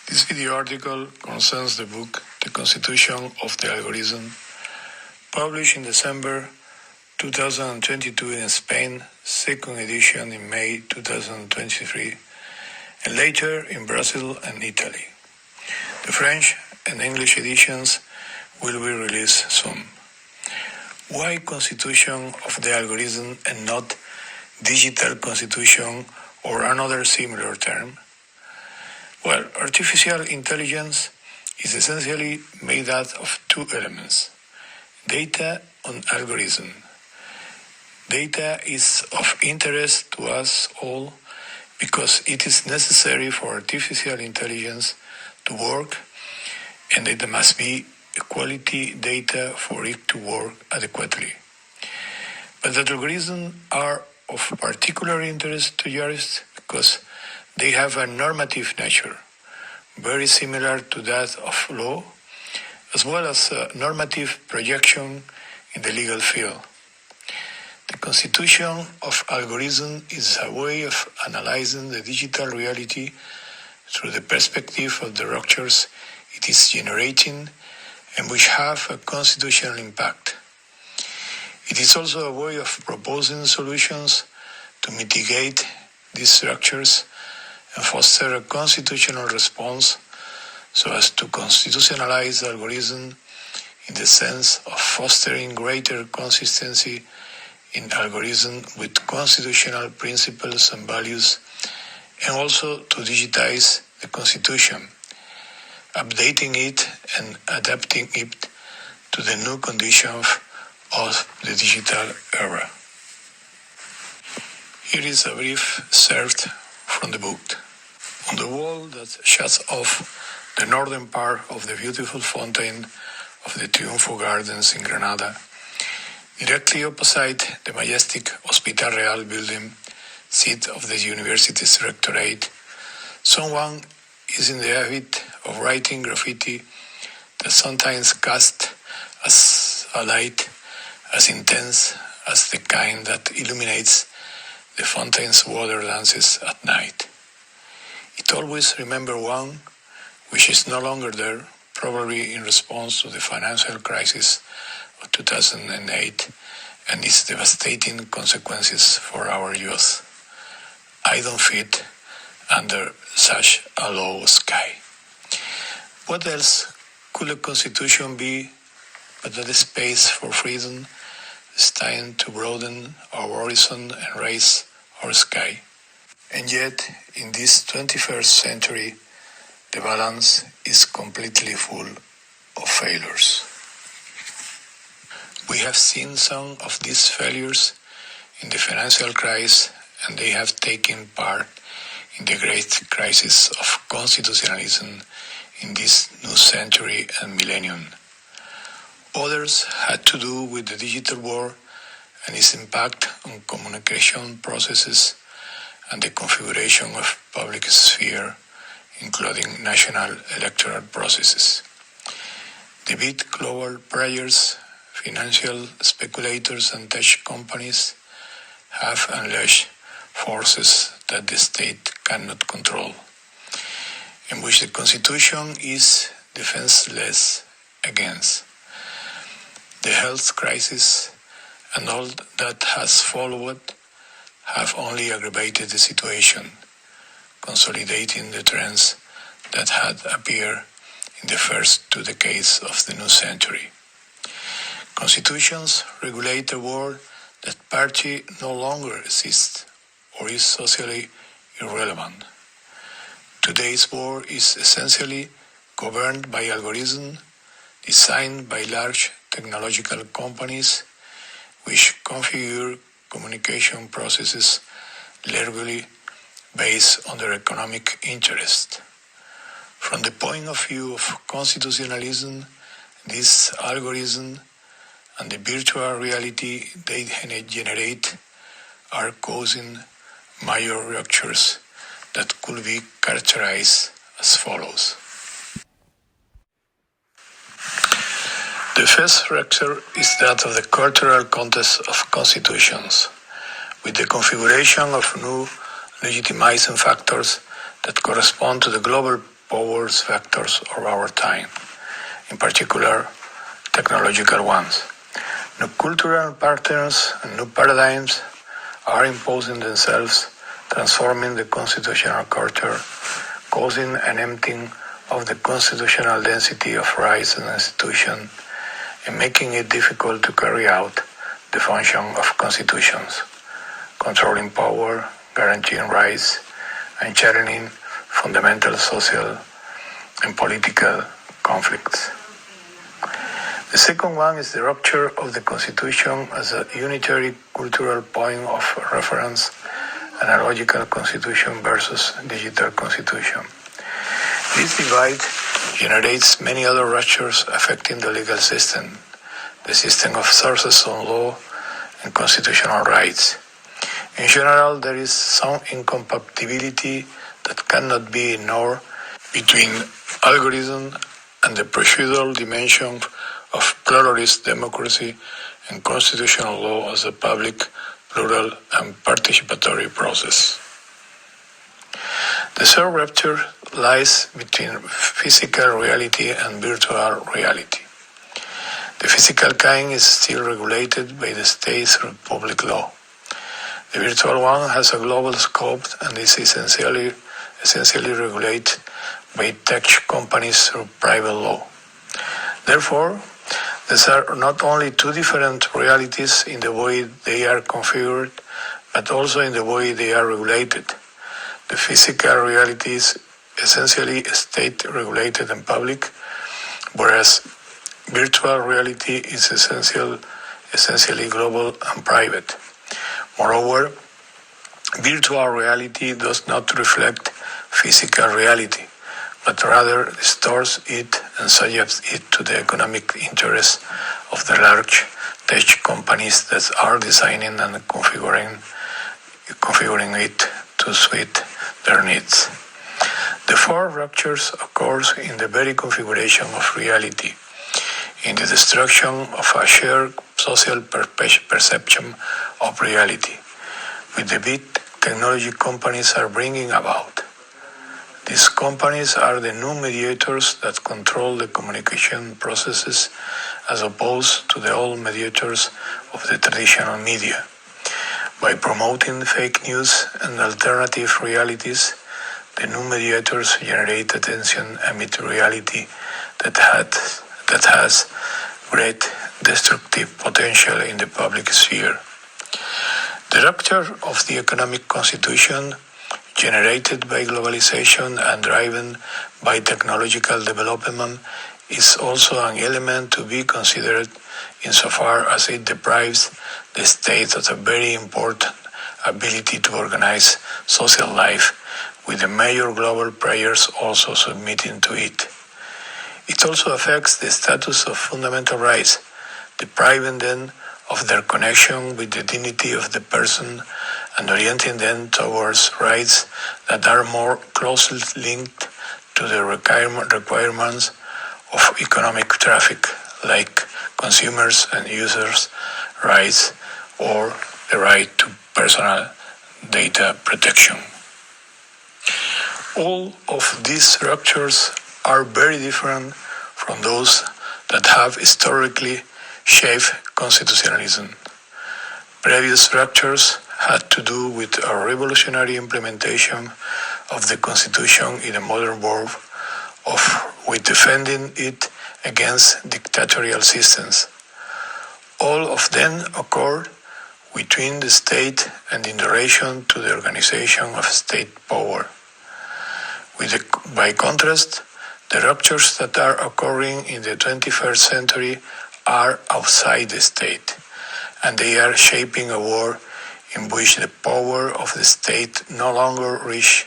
This video article concerns the book The Constitution of the Algorithm, published in December 2022 in Spain, second edition in May 2023, and later in Brazil and Italy. The French and English editions will be released soon. Why Constitution of the Algorithm and not Digital Constitution or another similar term? Well, artificial intelligence is essentially made out of two elements: data and algorithm. Data is of interest to us all because it is necessary for artificial intelligence to work, and it must be quality data for it to work adequately. But the algorithms are of particular interest to jurists because they have a normative nature, very similar to that of law, as well as a normative projection in the legal field. The constitution of algorithm is a way of analyzing the digital reality through the perspective of the ruptures it is generating and which have a constitutional impact. It is also a way of proposing solutions to mitigate these structures and foster a constitutional response so as to constitutionalize the algorithm in the sense of fostering greater consistency in algorithm with constitutional principles and values, and also to digitize the Constitution, updating it and adapting it to the new conditions of the digital era. Here is a brief excerpt from the book. On the wall that shuts off the northern part of the beautiful fountain of the Triunfo Gardens in Granada, directly opposite the majestic Hospital Real building, seat of the university's rectorate, someone is in the habit of writing graffiti that sometimes casts as a light as intense as the kind that illuminates the fountain's water dances at night. It always remembers one which is no longer there, probably in response to the financial crisis of 2008 and its devastating consequences for our youth. I don't fit under such a low sky. What else could a constitution be but that space for freedom, destined to broaden our horizon and raise our sky? And yet, in this 21st century, the balance is completely full of failures. We have seen some of these failures in the financial crisis, and they have taken part in the great crisis of constitutionalism in this new century and millennium. Others had to do with the digital war and its impact on communication processes and the configuration of public sphere, including national electoral processes. The big global players, financial speculators and tech companies have unleashed forces that the state cannot control, in which the Constitution is defenseless against. The health crisis and all that has followed have only aggravated the situation, consolidating the trends that had appeared in the first 2 decades of the new century. Constitutions regulate a world that partly no longer exists or is socially irrelevant. Today's world is essentially governed by algorithms designed by large technological companies which configure communication processes largely based on their economic interest. From the point of view of constitutionalism, these algorithms and the virtual reality they generate are causing major ruptures that could be characterized as follows. The first rupture is that of the cultural context of constitutions, with the configuration of new legitimizing factors that correspond to the global power factors of our time, in particular technological ones. New cultural patterns and new paradigms are imposing themselves, transforming the constitutional culture, causing an emptying of the constitutional density of rights and institutions, and making it difficult to carry out the function of constitutions, controlling power, guaranteeing rights, and channeling fundamental social and political conflicts. The second one is the rupture of the Constitution as a unitary cultural point of reference, analogical constitution versus digital constitution. This divide generates many other ruptures affecting the legal system, the system of sources on law and constitutional rights. In general, there is some incompatibility that cannot be ignored between algorithm and the procedural dimension of pluralist democracy and constitutional law as a public, plural, and participatory process. The third rupture lies between physical reality and virtual reality. The physical kind is still regulated by the state through public law. The virtual one has a global scope and is essentially regulated by tech companies through private law. Therefore, these are not only two different realities in the way they are configured, but also in the way they are regulated. The physical reality is essentially state-regulated and public, whereas virtual reality is essentially global and private. Moreover, virtual reality does not reflect physical reality, but rather distorts it and subjects it to the economic interests of the large tech companies that are designing and configuring it to suit their needs. The fourth ruptures occurs in the very configuration of reality, in the destruction of a shared social perception of reality, which the big technology companies are bringing about. These companies are the new mediators that control the communication processes as opposed to the old mediators of the traditional media. By promoting fake news and alternative realities, the new mediators generate attention amid reality that has great destructive potential in the public sphere. The rupture of the economic constitution, generated by globalization and driven by technological development, is also an element to be considered insofar as it deprives the state of a very important ability to organize social life, with the major global players also submitting to it. It also affects the status of fundamental rights, depriving them of their connection with the dignity of the person and orienting them towards rights that are more closely linked to the requirements of economic traffic, like consumers and users' rights or the right to personal data protection. All of these ruptures are very different from those that have historically shaped constitutionalism. Previous structures had to do with a revolutionary implementation of the Constitution in a modern world, with defending it against dictatorial systems. All of them occurred between the state and in relation to the organization of state power. By contrast, the ruptures that are occurring in the 21st century are outside the state, and they are shaping a world in which the power of the state no longer reaches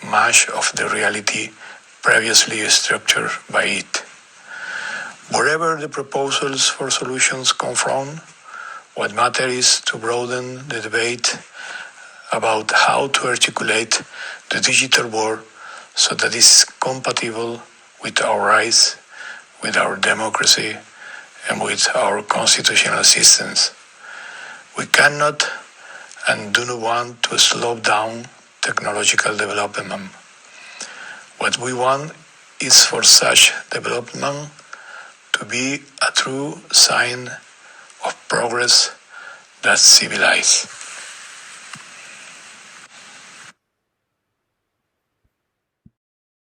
much of the reality previously structured by it. Wherever the proposals for solutions come from, what matters is to broaden the debate about how to articulate the digital world so that it is compatible with our rights, with our democracy, and with our constitutional systems. We cannot and do not want to slow down technological development. What we want is for such development to be a true sign of progress that civilize.